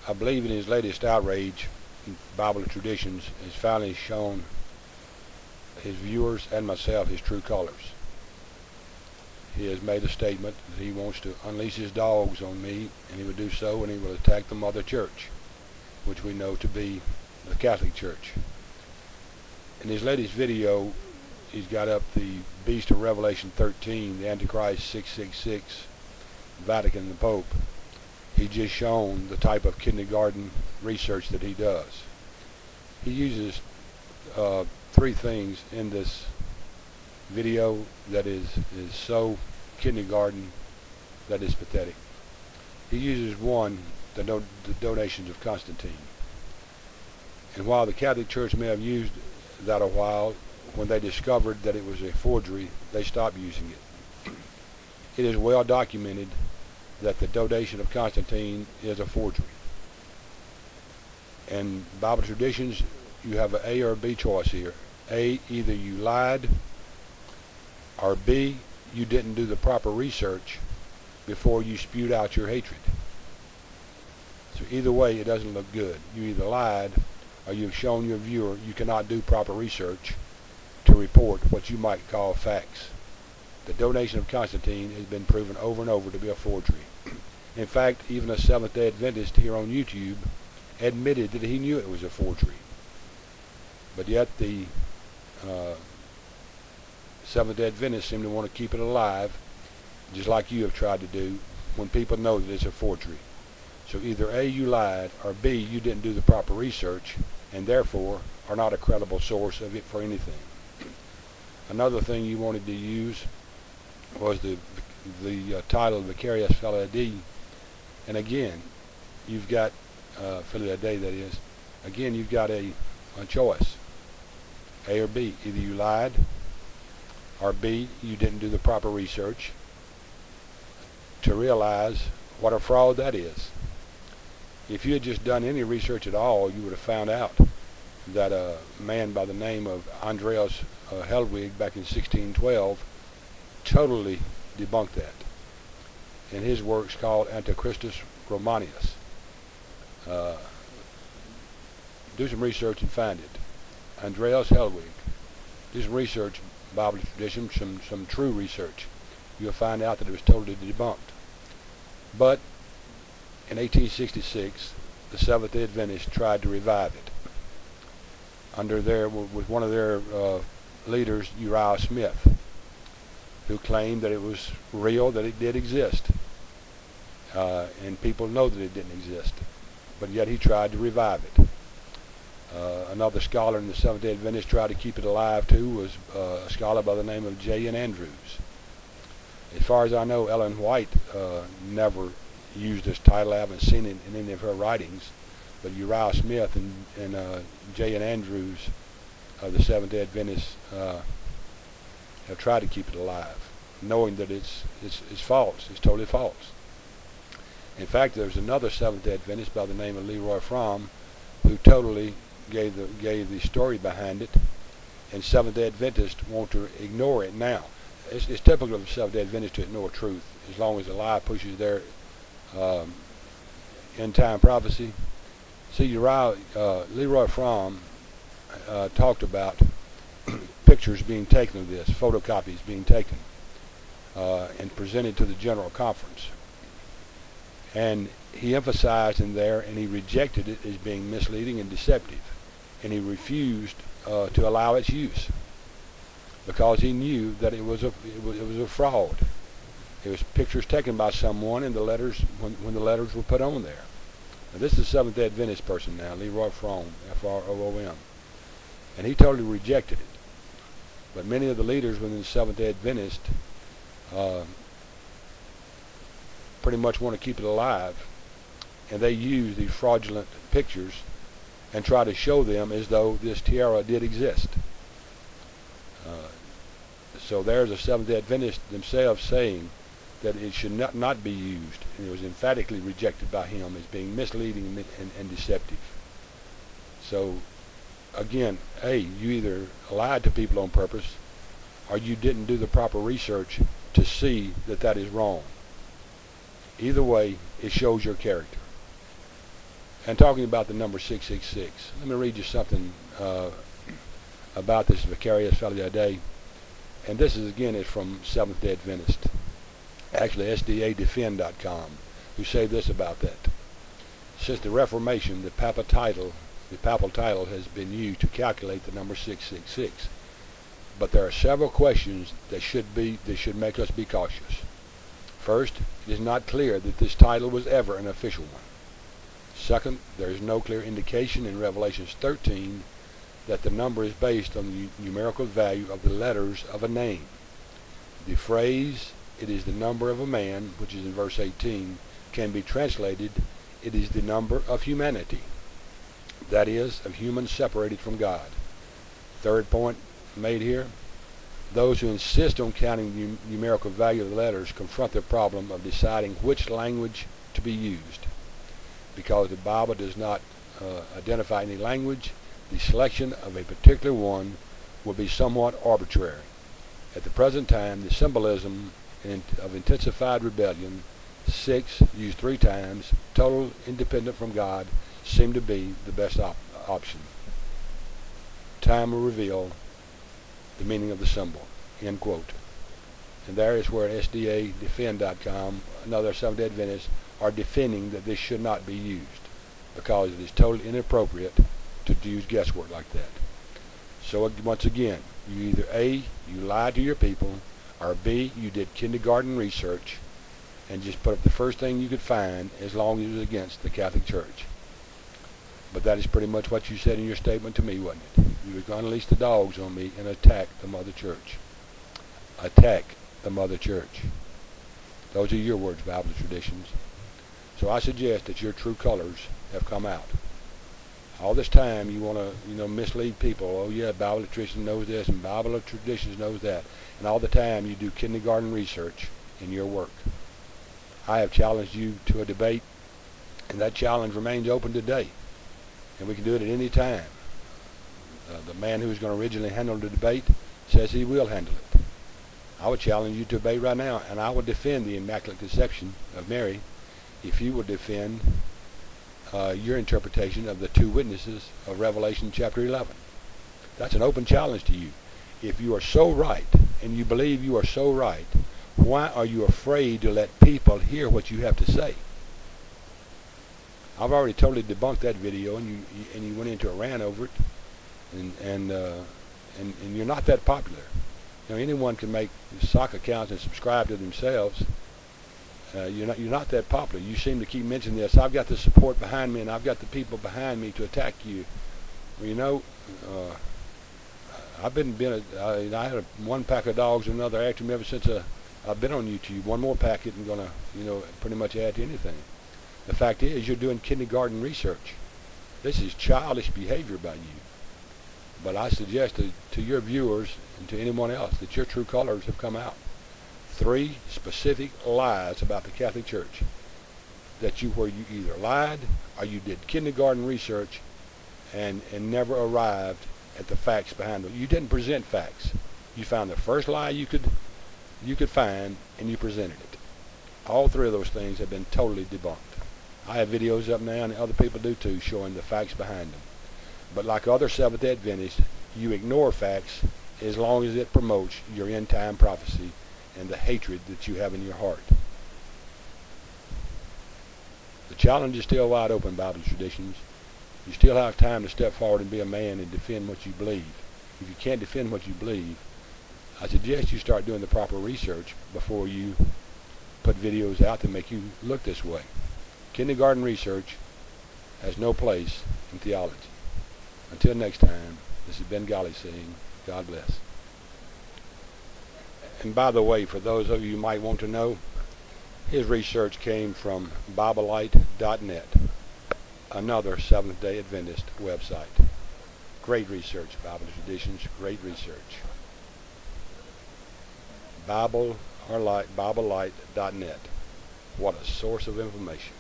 I believe in his latest outrage, Bible and Traditions has finally shown his viewers and myself his true colors. He has made a statement that he wants to unleash his dogs on me, and he will do so, and he will attack the Mother Church, which we know to be the Catholic Church. In his latest video, he's got up the Beast of Revelation 13, the Antichrist 666, Vatican, and the Pope. He's just shown the type of kindergarten research that he does. He uses three things in this video that is so kindergarten that is pathetic. He uses one, the donations of Constantine. And while the Catholic Church may have used that a while, when they discovered that it was a forgery, they stopped using it. It is well documented that the donation of Constantine is a forgery. In Bible Traditions, you have an A or B choice here. A, either you lied, or B, you didn't do the proper research before you spewed out your hatred. So either way, it doesn't look good. You either lied, or you've shown your viewer you cannot do proper research to report what you might call facts. The donation of Constantine has been proven over and over to be a forgery. In fact, even a Seventh-day Adventist here on YouTube admitted that he knew it was a forgery. But yet the Seventh-day Adventists seem to want to keep it alive, just like you have tried to do, when people know that it's a forgery. So either A, you lied, or B, you didn't do the proper research, and therefore are not a credible source of it for anything. Another thing you wanted to use was the title Vicarious Fidelity, and again, you've got Fidelity, that is. Again, you've got a choice, A or B. Either you lied, or B, you didn't do the proper research to realize what a fraud that is. If you had just done any research at all, you would have found out that a man by the name of Andreas Hellwig back in 1612 totally debunked that in his works called Antichristus Romanius. Do some research and find it. Andreas Hellwig. Do some research, Bible Tradition, some true research. You'll find out that it was totally debunked. But in 1866, the Seventh-day Adventists tried to revive it with one of their leaders, Uriah Smith, who claimed that it was real, that it did exist, and people know that it didn't exist, but yet he tried to revive it. Another scholar in the Seventh-day Adventists tried to keep it alive too was a scholar by the name of J.N. Andrews. As far as I know, Ellen White never used this title. I haven't seen it in any of her writings, but Uriah Smith and J.N. Andrews of the Seventh-day Adventists have tried to keep it alive, knowing that it's false. It's totally false. In fact, there's another Seventh-day Adventist by the name of Leroy Fromm who totally gave the story behind it, and Seventh-day Adventists want to ignore it now. It's typical of Seventh-day Adventists to ignore truth as long as a lie pushes their end-time prophecy. See, Leroy Fromm talked about pictures being taken of this, photocopies being taken and presented to the General Conference. And he emphasized in there, and he rejected it as being misleading and deceptive, and he refused to allow its use because he knew that it was a fraud. It was pictures taken by someone, and the letters when the letters were put on there. Now, this is a Seventh-day Adventist person now, Leroy Fromm, F-R-O-O-M, and he totally rejected it. But many of the leaders within the Seventh-day Adventist pretty much want to keep it alive, and they use these fraudulent pictures and try to show them as though this tiara did exist. So there's a Seventh-day Adventist themselves saying that it should not be used, and it was emphatically rejected by him as being misleading and deceptive. So again, A, you either lied to people on purpose, or you didn't do the proper research to see that is wrong. Either way, it shows your character. and talking about the number 666. Let me read you something about this vicarious fellow the other day. And this is from Seventh-day Adventist. Actually, SDADefend.com, who say this about that. Since the Reformation, the papal title has been used to calculate the number 666. But there are several questions that should make us be cautious. First, it is not clear that this title was ever an official one. Second, there is no clear indication in Revelation 13 that the number is based on the numerical value of the letters of a name. The phrase, "it is the number of a man," which is in verse 18, can be translated, "it is the number of humanity," that is, of humans separated from God. Third point made here, those who insist on counting the numerical value of the letters confront the problem of deciding which language to be used. Because the Bible does not identify any language, the selection of a particular one will be somewhat arbitrary. At the present time, the symbolism of intensified rebellion, 6 used 3 times, total independent from God, seem to be the best option. Time will reveal the meaning of the symbol. End quote. And there is where SDADefend.com and other Seventh-day Adventists are defending that this should not be used because it is totally inappropriate to use guesswork like that. So once again, you either A, you lied to your people, or B, you did kindergarten research and just put up the first thing you could find as long as it was against the Catholic Church. But that is pretty much what you said in your statement to me, wasn't it? You were going to unleash the dogs on me and attack the Mother Church. Attack the Mother Church. Those are your words, Bible Traditions. So I suggest that your true colors have come out. All this time you want to, mislead people. Oh yeah, Bible Traditions knows this and Bible Traditions knows that. And all the time you do kindergarten research in your work. I have challenged you to a debate, and that challenge remains open today. And we can do it at any time. The man who was going to originally handle the debate says he will handle it. I would challenge you to debate right now, and I would defend the Immaculate Conception of Mary if you would defend your interpretation of the 2 witnesses of Revelation chapter 11. That's an open challenge to you. If you are so right, and you believe you are so right, why are you afraid to let people hear what you have to say? I've already totally debunked that video, and you went into a rant over it, and you're not that popular. Anyone can make sock accounts and subscribe to themselves. You're not that popular. You seem to keep mentioning this. I've got the support behind me, and I've got the people behind me to attack you. Well, I had one pack of dogs and another after me ever since I've been on YouTube. One more packet and gonna, pretty much add to anything. The fact is, you're doing kindergarten research. This is childish behavior by you. But I suggest to your viewers and to anyone else that your true colors have come out. 3 specific lies about the Catholic Church where you either lied or you did kindergarten research and never arrived at the facts behind it. You didn't present facts. You found the first lie you could find and you presented it. All 3 of those things have been totally debunked. I have videos up now, and other people do too, showing the facts behind them. But like other Seventh-day Adventists, you ignore facts as long as it promotes your end-time prophecy and the hatred that you have in your heart. The challenge is still wide open, Bible Traditions. You still have time to step forward and be a man and defend what you believe. If you can't defend what you believe, I suggest you start doing the proper research before you put videos out that make you look this way. Kindergarten research has no place in theology. Until next time, this is Ben Golly saying, God bless. And by the way, for those of you who might want to know, his research came from BibleOrTraditions.net, another Seventh-day Adventist website. Great research, Bible Traditions, great research. BibleOrTraditions.net. What a source of information.